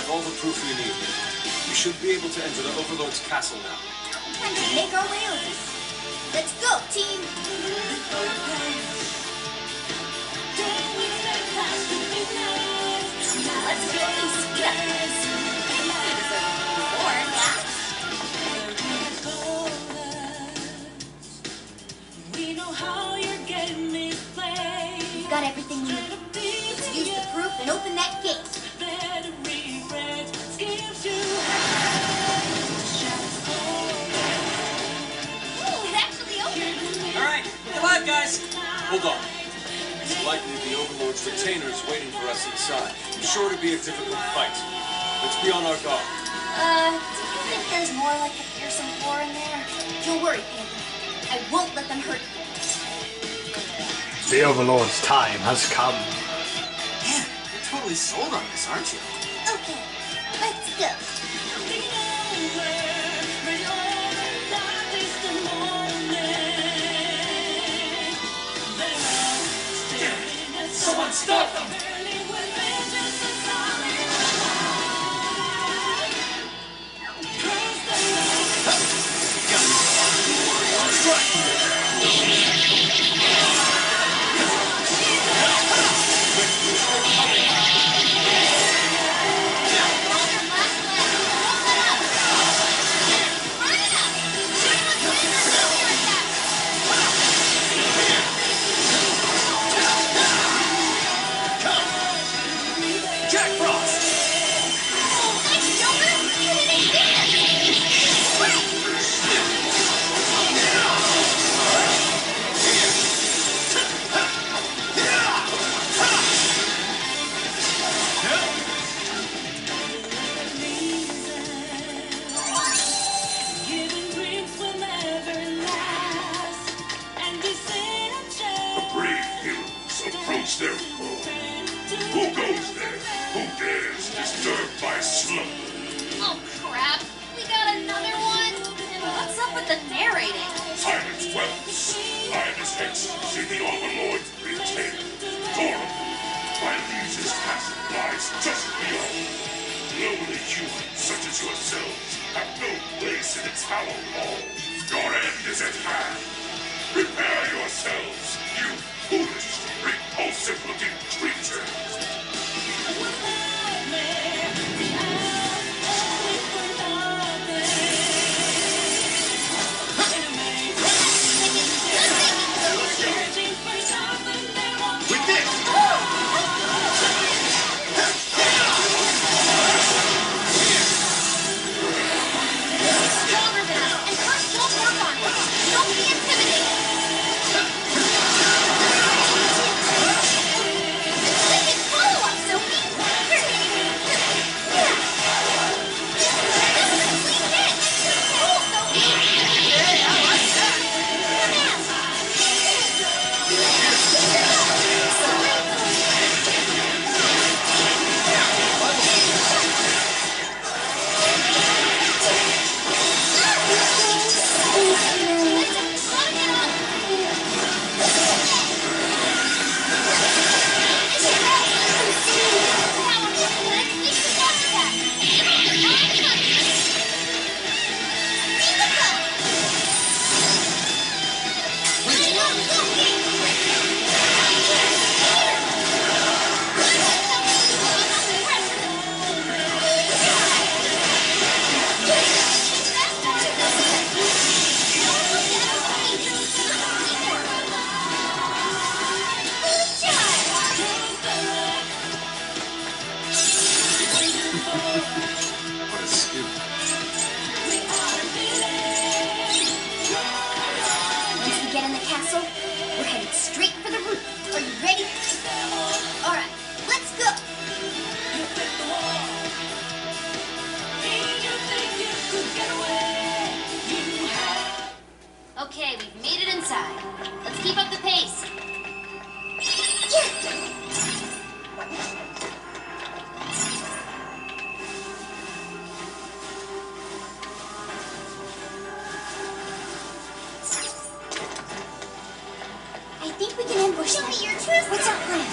have all the proof we need. We should be able to enter the Overlord's castle now. Time to make our way over. Let's go, team! Let's go east. We know how you're getting this place. We've got everything we need. Let's use the proof and open that gate. Come on, guys! Hold on. It's likely the Overlord's retainers waiting for us inside. I'm sure to be a difficult fight. Let's be on our guard. Do you think there's more like a fearsome war in there? Don't worry, Panther. I won't let them hurt you. The Overlord's time has come. Man, you're totally sold on this, aren't you? Okay, let's go. Someone stop them! Their home. Who goes there? Who dares disturb my slumber? Oh, crap. We got another one? What's up with the narrating? Silence wells. I am His Excellency, the Overlord's retainer, Gorum. While Lee's castle lies just beyond. Lowly humans such as yourselves have no place in its hallowed hall. Your end is at hand. Prepare yourselves, you foolish, repulsive-looking creatures. What a scoop. Once we get in the castle, we're headed straight for the roof. Are you ready? Alright, let's go! Okay, we've made it inside. Let's keep up the pace. I think we can ambush them. Show me your truth. What's our plan?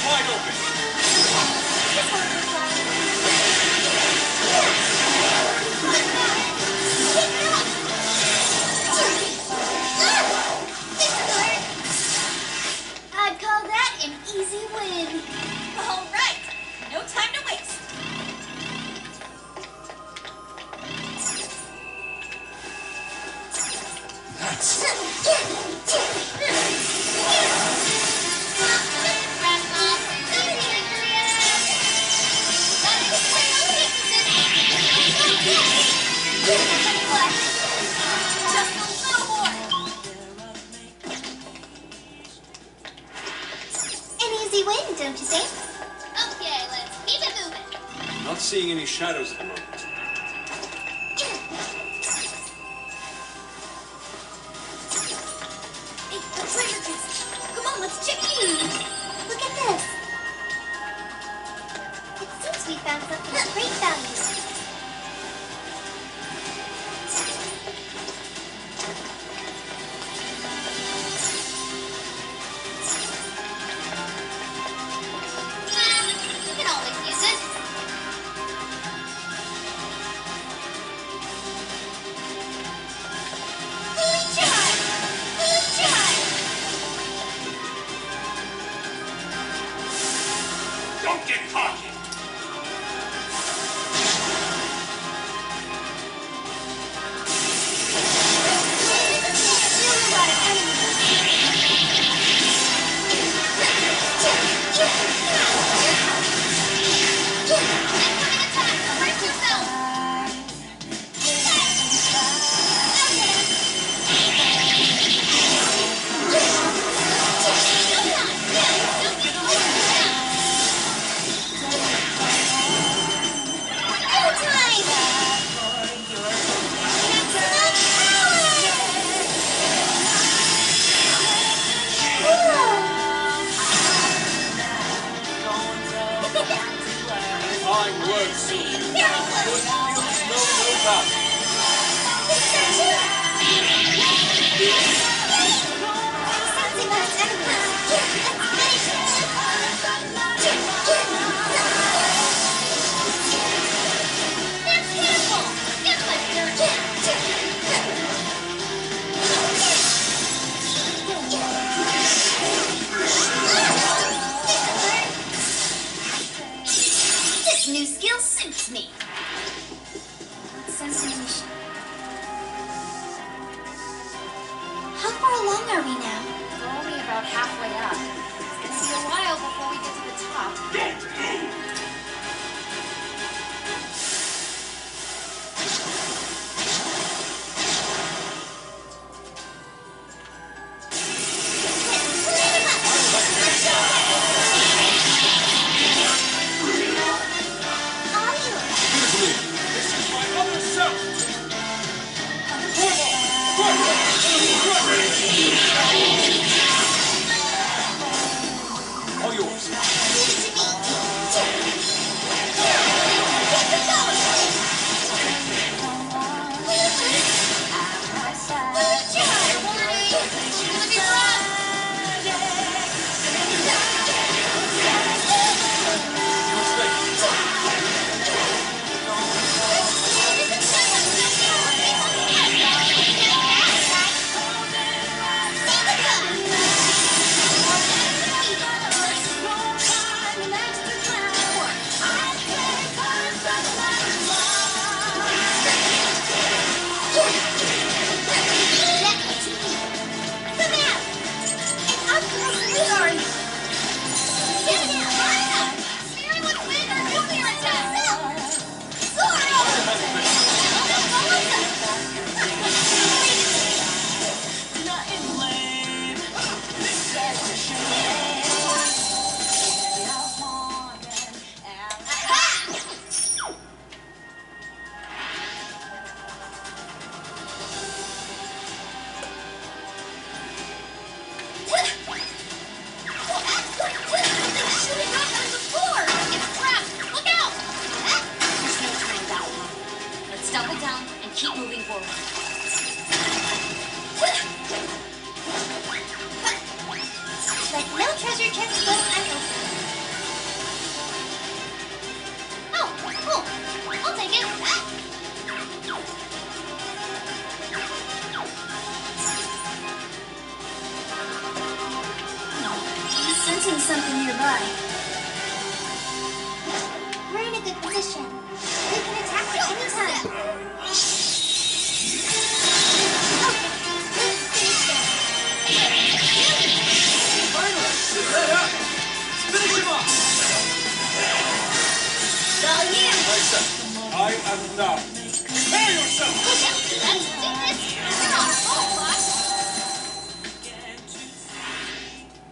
Wide open! I'd call that an easy win. All right, no time to waste. Just a little more. An easy win, don't you think? Okay, let's keep it moving. Not seeing any shadows at the moment. Hey, the treasure chest. Come on, let's check it out. Look at this. It seems we found something of great value. You can always use it. Fully charged! Fully charged! Don't get cocky! Fine work, Sue. Good feels no doubt. This new skill suits me. Sensation. How far along are we now? We're only about halfway up. It's gonna be a while before we get to the top. Don't move! Excuse me. This is my other self. All yours. Give it to me. sensing something nearby. We're in a good position. We can attack at any time. Finally! Get that up! Finish him off! It's all you. I am now. Prepare yourself! Let's do this. You're on a roll, boss.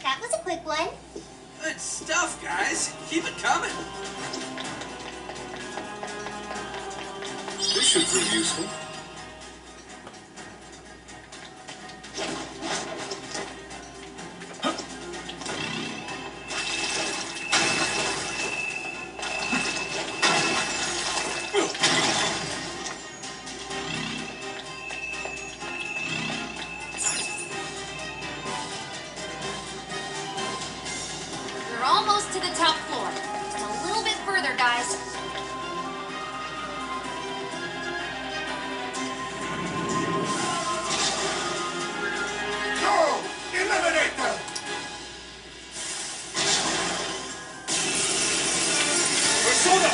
That was a quick one. Good stuff, guys. Keep it coming. This should prove useful. We're almost to the top floor. Just a little bit further, guys. Go! Eliminator! Persona!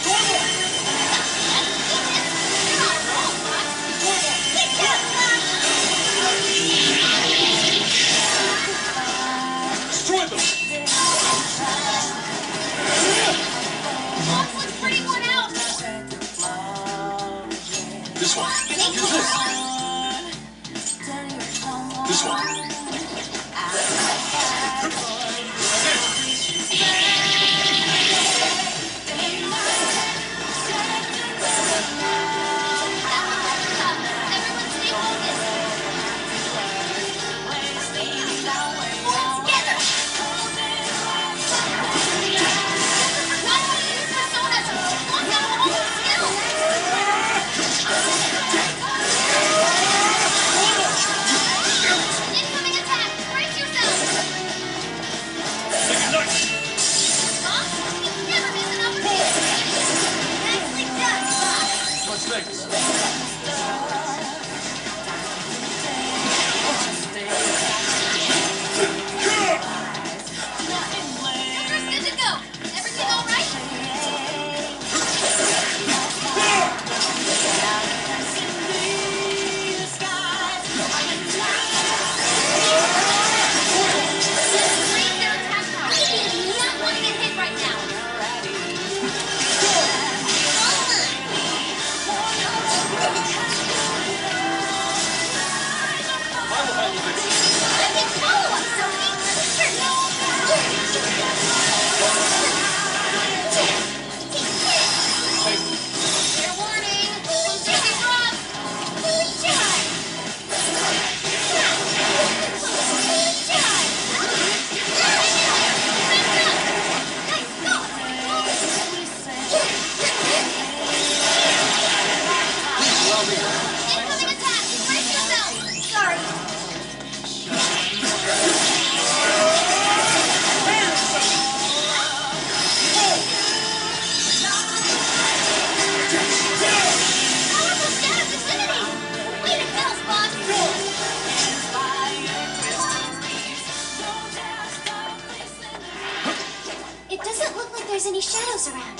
Normal! You're on a roll, boss. Take care, boss. Destroy them! Boss looks pretty worn out. This one. Thank Use you. this. This one. Everyone stay focused. Pull together. Not how to use personas. Lock out all the skills. Incoming attack. Brace yourself. Ignite! Boss, you never miss an opportunity. Nicely done, boss. What's next? Joker's good to go. Everything all right? Raise their attack power. We don't want to get hit right now. I will handle this. I can follow up, Sophie. Thank you. Fair warning. Take it rough. Good job. Incoming attack. Brace yourself. Sorry. Powerful shadow vicinity. Way to go, Spot. It doesn't look like there's any shadows around.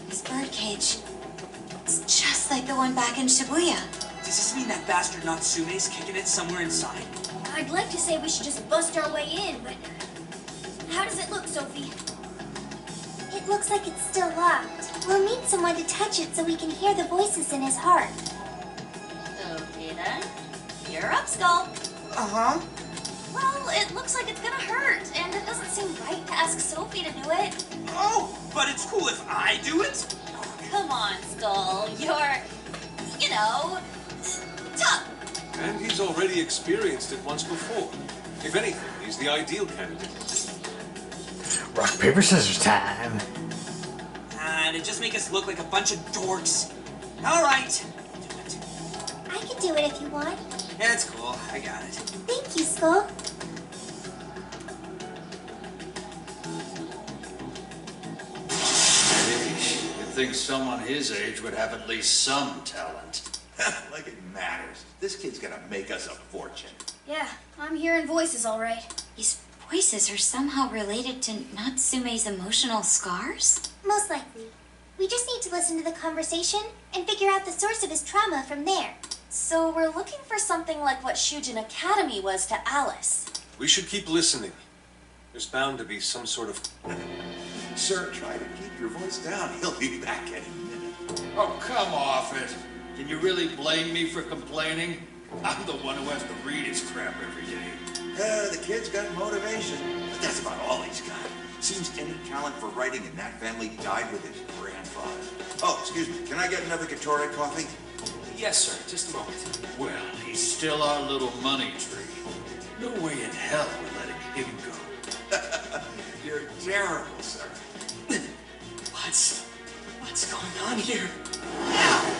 This birdcage. It's just like the one back in Shibuya. Does this mean that bastard Natsume's kicking it somewhere inside? I'd like to say we should just bust our way in, but how does it look, Sophie? It looks like it's still locked. We'll need someone to touch it so we can hear the voices in his heart. Okay then. You're up, Skull. Uh-huh. Well, it looks like it's gonna hurt, and it doesn't seem right to ask Sophie to do it. Oh, but it's cool if I do it? Oh, come on, Skull. You're, you know, tough. And he's already experienced it once before. If anything, he's the ideal candidate. Rock, paper, scissors time. And it just make us look like a bunch of dorks. All right. Do it. I can do it if you want. Yeah, it's cool. I got it. Thank you, Skull. You'd think someone his age would have at least some talent. Like it matters. This kid's gonna make us a fortune. Yeah, I'm hearing voices all right. These voices are somehow related to Natsume's emotional scars? Most likely. We just need to listen to the conversation and figure out the source of his trauma from there. So we're looking for something like what Shujin Academy was to Alice. We should keep listening. There's bound to be some sort of... Sir, try to keep your voice down. He'll be back any minute. Oh, come off it. Can you really blame me for complaining? I'm the one who has to read his crap every day. The kid's got motivation. But that's about all he's got. Seems any talent for writing in that family died with his grandfather. Oh, excuse me. Can I get another Gatorade coffee? Yes, sir. Just a moment. Well, he's still our little money tree. No way in hell we're letting him go. You're terrible, sir. What's going on here? Ow!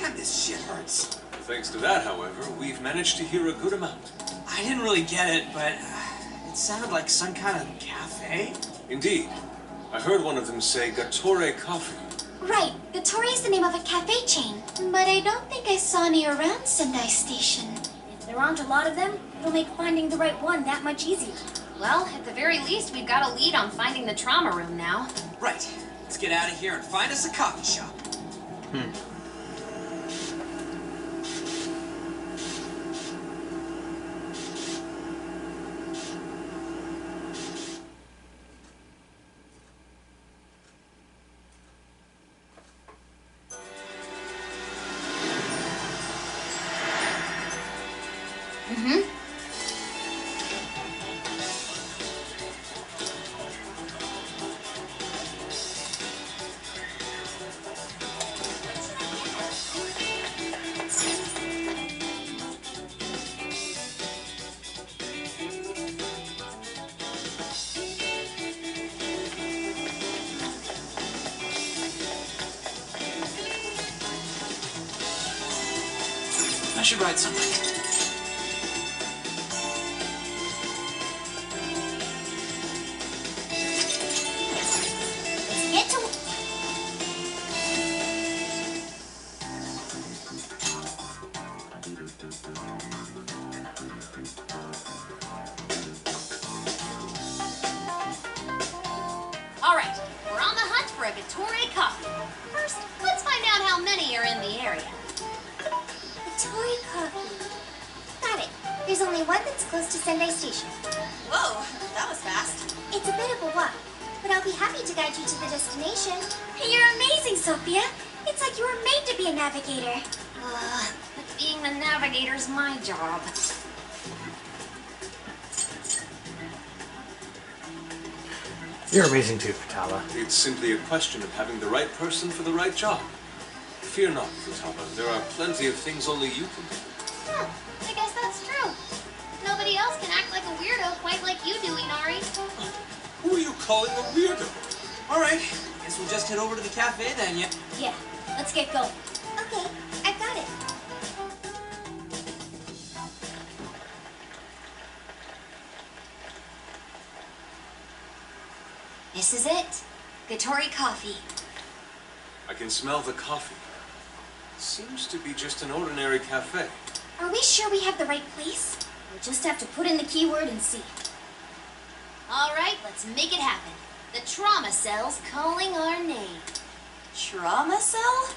Man, this shit hurts. Thanks to that, however, we've managed to hear a good amount. I didn't really get it, but it sounded like some kind of cafe. Indeed. I heard one of them say Gatorade coffee. Right, Gatori is the name of a cafe chain. But I don't think I saw any around Sendai Station. If there aren't a lot of them, it'll make finding the right one that much easier. Well, at the very least, we've got a lead on finding the trauma room now. Right. Let's get out of here and find us a coffee shop. I should write something. Let's get to... All right, we're on the hunt for a Gatorade coffee. First, let's find out how many are in the area. Gatori coffee. Got it. There's only one that's close to Sendai Station. Whoa, that was fast. It's a bit of a walk, but I'll be happy to guide you to the destination. You're amazing, Sophia. It's like you were made to be a navigator. But being the navigator's my job. You're amazing too, Futaba. It's simply a question of having the right person for the right job. Fear not, Futaba. There are plenty of things only you can do. I guess that's true. Nobody else can act like a weirdo quite like you do, Inari. Who are you calling a weirdo? All right. Guess we'll just head over to the cafe then, yeah? Yeah, let's get going. Okay, I've got it. This is it. Gatori coffee. I can smell the coffee. Seems to be just an ordinary cafe. Are we sure we have the right place? We'll just have to put in the keyword and see. All right, let's make it happen. The trauma cell's calling our name. Trauma cell?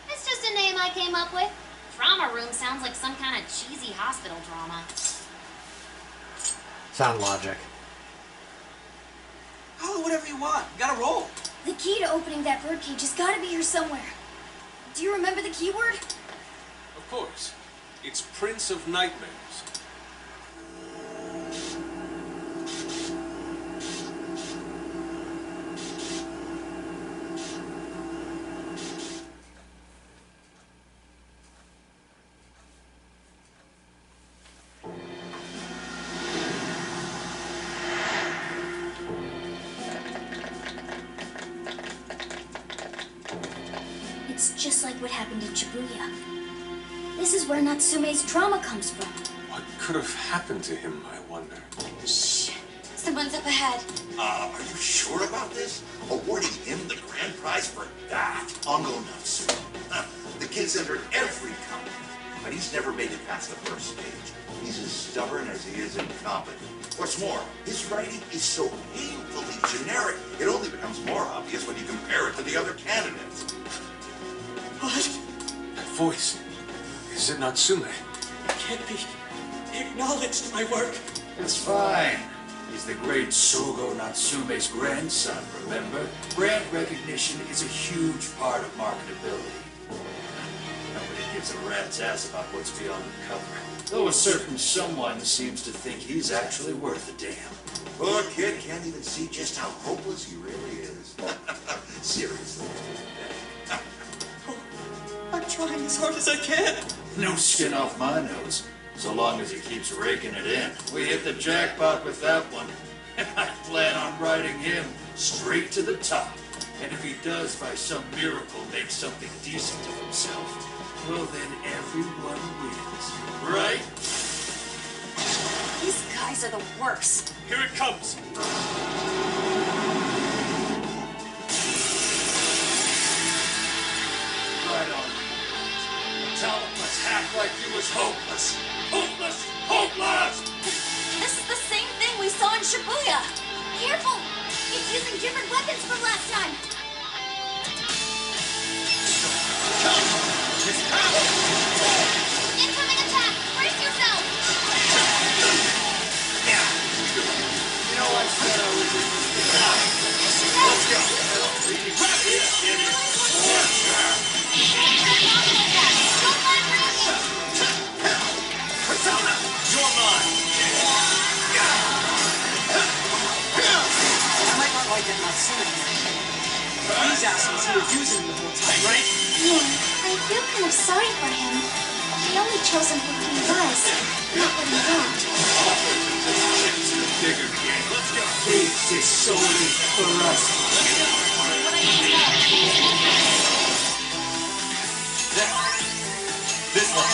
It's just a name I came up with. Trauma room sounds like some kind of cheesy hospital drama. Sound logic. Oh, whatever you want. You gotta roll. The key to opening that birdcage has got to be here somewhere. Do you remember the keyword? Of course. It's Prince of Nightmares. It's just like what happened in Shibuya. This is where Natsume's trauma comes from. What could have happened to him, I wonder? Shh. Someone's up ahead. Are you sure about this? Awarding him the grand prize for that? Ango Natsume. The kid's entered every contest, but he's never made it past the first stage. He's as stubborn as he is incompetent. What's more, his writing is so painfully generic, it only becomes more obvious when you compare it to the other candidates. What? That voice. Is it Natsume? It can't be. He acknowledged my work. It's fine. He's the great Sogo Natsume's grandson, remember? Brand recognition is a huge part of marketability. Nobody gives a rat's ass about what's beyond the cover. Though a certain someone seems to think he's actually worth a damn. Poor kid can't even see just how hopeless he really is. Seriously. I'm trying as hard as I can. No skin off my nose, so long as he keeps raking it in. We hit the jackpot with that one, and I plan on riding him straight to the top. And if he does, by some miracle, make something decent of himself, well then everyone wins, right? These guys are the worst. Here it comes! Right on. Tell him let's act like he was hopeless. Hopeless! Hopeless! This is the same thing we saw in Shibuya. Careful! It's using different weapons from last time. Incoming attack! Brace yourself! You know, I said I was interested. Let's go. Grab this, idiot. Don't let her hit you! Persona, you're mine. I might not like that Natsume here. These assholes he was using the whole time, right? Yeah, I feel kind of sorry for him. He only chose him for who he was, not what he wrote. Chance in a bigger game. Let's go. This is solely for us. This one.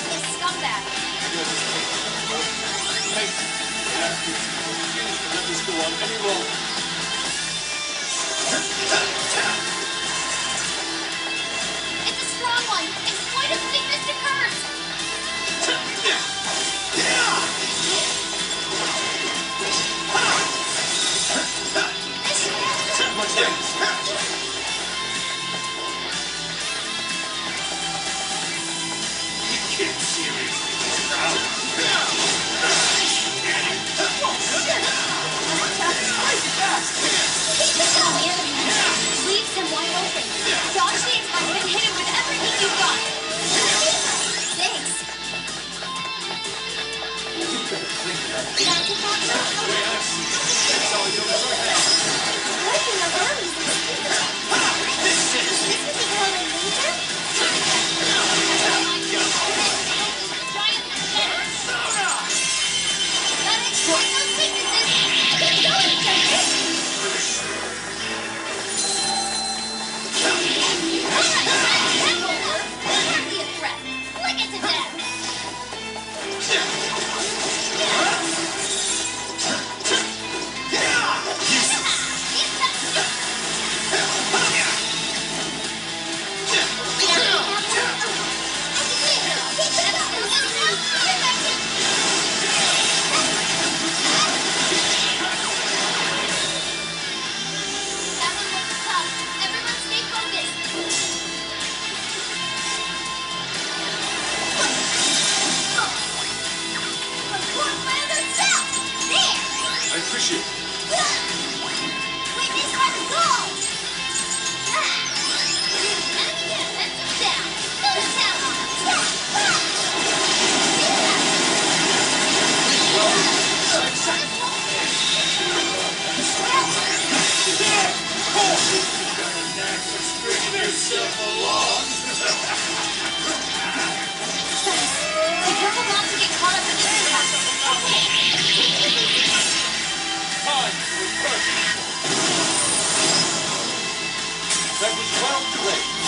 This scumbag. Hey, let this go on any longer. It's a strong one! Exploit its weakness to curse! Much damage. You can't seriously. Leaves him wide open. Dodge the attack and hit him with everything you've got. Thanks. That's a factor. That's all you'll ever have. What in the world is this? This is the Golden Laser? That exploits those weaknesses. Keep going, Justin. Hardly a threat. Lick it to death. That one was tough. Everyone stay focused. I appreciate it. Witness our goal! Enemy defenses down! Go to town on Be careful not to get caught up in this attack. Time was perfect. That was well played.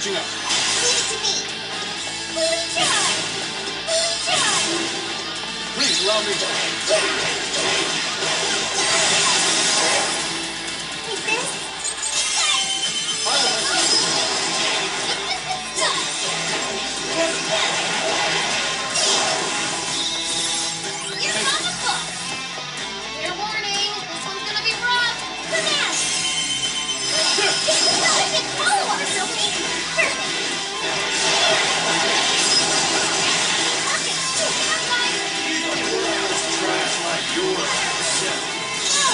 Charging up. Leave it to me. Fully charged. Fully charged. Please allow me to. Like this? You're on the book. Fair warning, this one's gonna be rough. Come out. Perfect follow-up, Sophie. Perfect. Trash like yours.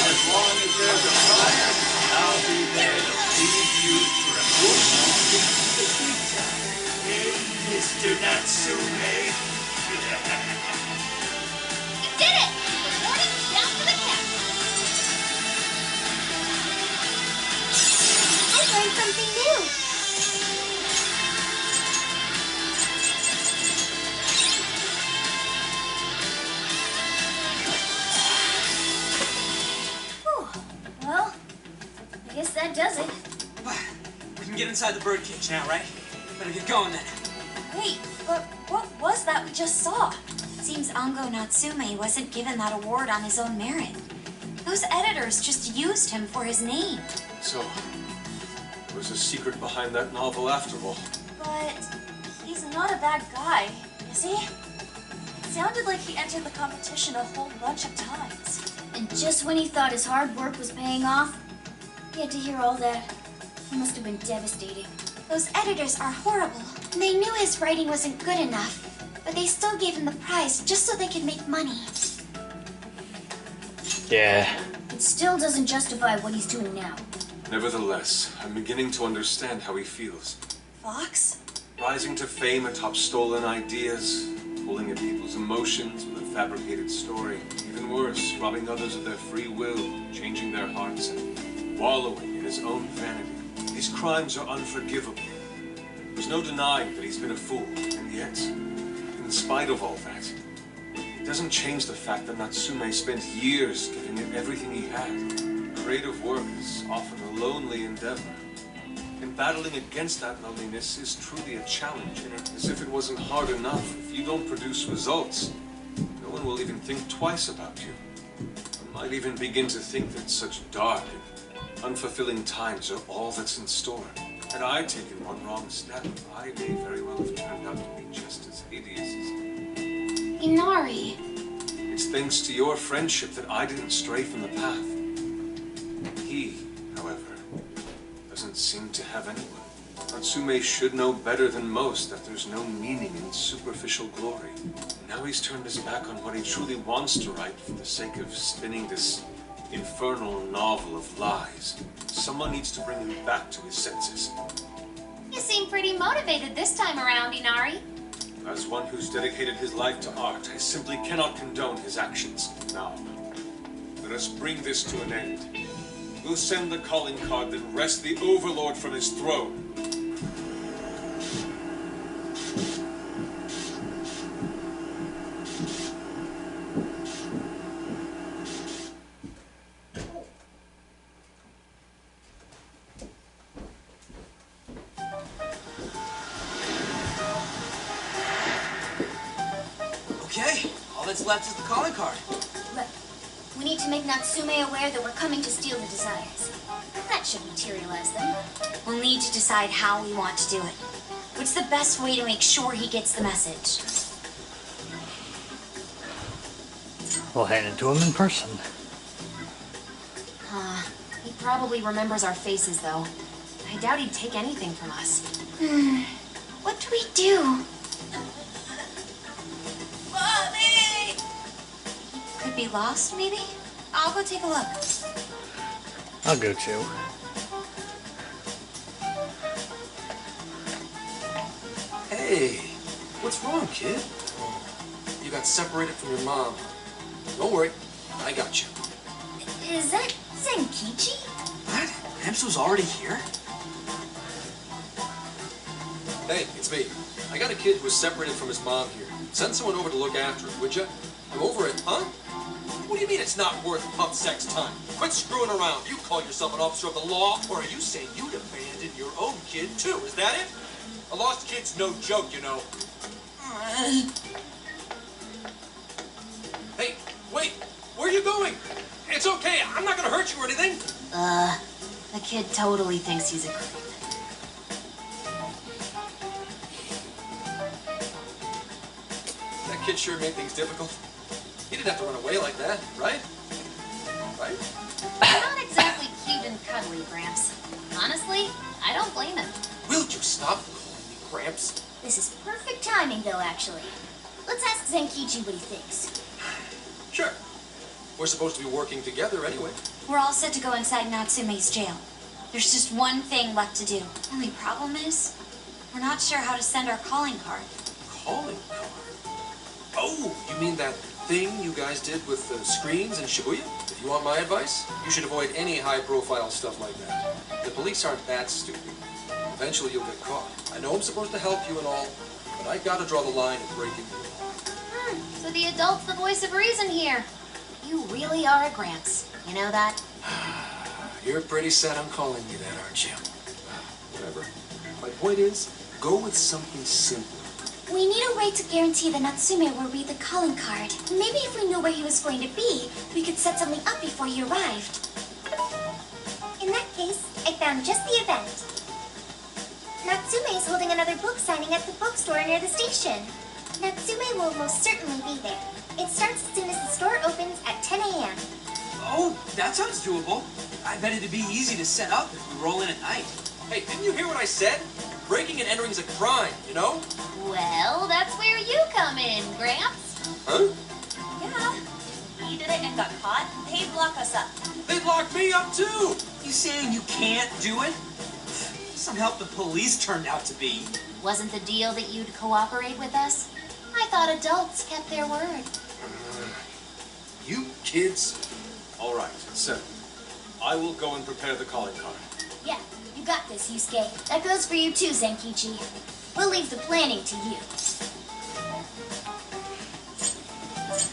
As long as there's a fire, I'll be there to feed you Hey, Mr. Natsume. You did it! The warning down for the count. I learned something new. Well, I guess that does it. We can get inside the birdcage now, right? Better get going then. Wait, but what was that we just saw? Seems Ango Natsume wasn't given that award on his own merit. Those editors just used him for his name. So, there was a secret behind that novel after all. But he's not a bad guy, is he? It sounded like he entered the competition a whole bunch of times. And just when he thought his hard work was paying off, he had to hear all that. It must have been devastating. Those editors are horrible. They knew his writing wasn't good enough, but they still gave him the prize just so they could make money. Yeah. It still doesn't justify what he's doing now. Nevertheless, I'm beginning to understand how he feels. Fox? Rising to fame atop stolen ideas, pulling at people's emotions with a fabricated story. Even worse, robbing others of their free will, changing their hearts, and wallowing in his own vanity. These crimes are unforgivable. There's no denying that he's been a fool, and yet, in spite of all that, it doesn't change the fact that Natsume spent years giving it everything he had. Creative work is often a lonely endeavor. And battling against that loneliness is truly a challenge. As if it wasn't hard enough, if you don't produce results, no one will even think twice about you. One might even begin to think that such dark and unfulfilling times are all that's in store. Had I taken one wrong step, I may very well have turned out to be just as hideous as... Inari. It's thanks to your friendship that I didn't stray from the path. He, however, doesn't seem to have anyone. Natsume should know better than most that there's no meaning in superficial glory. Now he's turned his back on what he truly wants to write for the sake of spinning this infernal novel of lies. Someone needs to bring him back to his senses. You seem pretty motivated this time around, Inari. As one who's dedicated his life to art, I simply cannot condone his actions. Now, let us bring this to an end. We'll send the calling card that wrests the Overlord from his throne. Okay, all that's left is the calling card. Look, we need to make Natsume aware that we're coming to steal the designs. That should materialize them. We'll need to decide how we want to do it. What's the best way to make sure he gets the message? We'll hand it to him in person. He probably remembers our faces, though. I doubt he'd take anything from us. What do we do? Mommy! Could be lost, maybe? I'll go take a look. I'll go too. Hey, what's wrong, kid? You got separated from your mom. Don't worry, I got you. Is that Zenkichi? What? Amsu's already here? Hey, it's me. I got a kid who was separated from his mom here. Send someone over to look after him, would ya? I'm over it, huh? What do you mean it's not worth pub sex time? Quit screwing around. You call yourself an officer of the law, or are you saying you'd abandon your own kid too? Is that it? A lost kid's no joke, you know. Hey, wait! Where are you going? It's okay, I'm not gonna hurt you or anything. The kid totally thinks he's a creep. That kid sure made things difficult. He didn't have to run away like that, right? Right? Not exactly cute and cuddly, Gramps. Honestly, I don't blame him. Will you stop calling me Gramps? This is perfect timing, though, actually. Let's ask Zenkichi what he thinks. Sure. We're supposed to be working together anyway. We're all set to go inside Natsume's jail. There's just one thing left to do. Only problem is, we're not sure how to send our calling card. Calling card? Oh, you mean that thing you guys did with the screens in Shibuya? If you want my advice, you should avoid any high-profile stuff like that. The police aren't that stupid. Eventually you'll get caught. I know I'm supposed to help you and all, but I gotta draw the line at breaking the law. So the adult's the voice of reason here. You really are a Gramps. You know that? You're pretty set on calling me that, aren't you? Whatever. My point is, go with something simple. We need a way to guarantee that Natsume will read the calling card. Maybe if we knew where he was going to be, we could set something up before he arrived. In that case, I found just the event. Natsume is holding another book signing at the bookstore near the station. Natsume will most certainly be there. It starts as soon as the store opens at 10 a.m. Oh, that sounds doable. I bet it'd be easy to set up if we roll in at night. Hey, didn't you hear what I said? Breaking and entering is a crime, you know? Well, that's where you come in, Gramps. Huh? Yeah. He did it and got caught. They'd lock us up. They'd lock me up too! You saying you can't do it? Some help the police turned out to be. Wasn't the deal that you'd cooperate with us? I thought adults kept their word. You kids. All right, so I will go and prepare the calling card. Yeah, you got this, Yusuke. That goes for you too, Zenkichi. We'll leave the planning to you.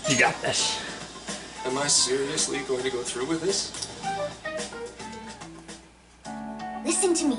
You got this. Am I seriously going to go through with this? Listen to me.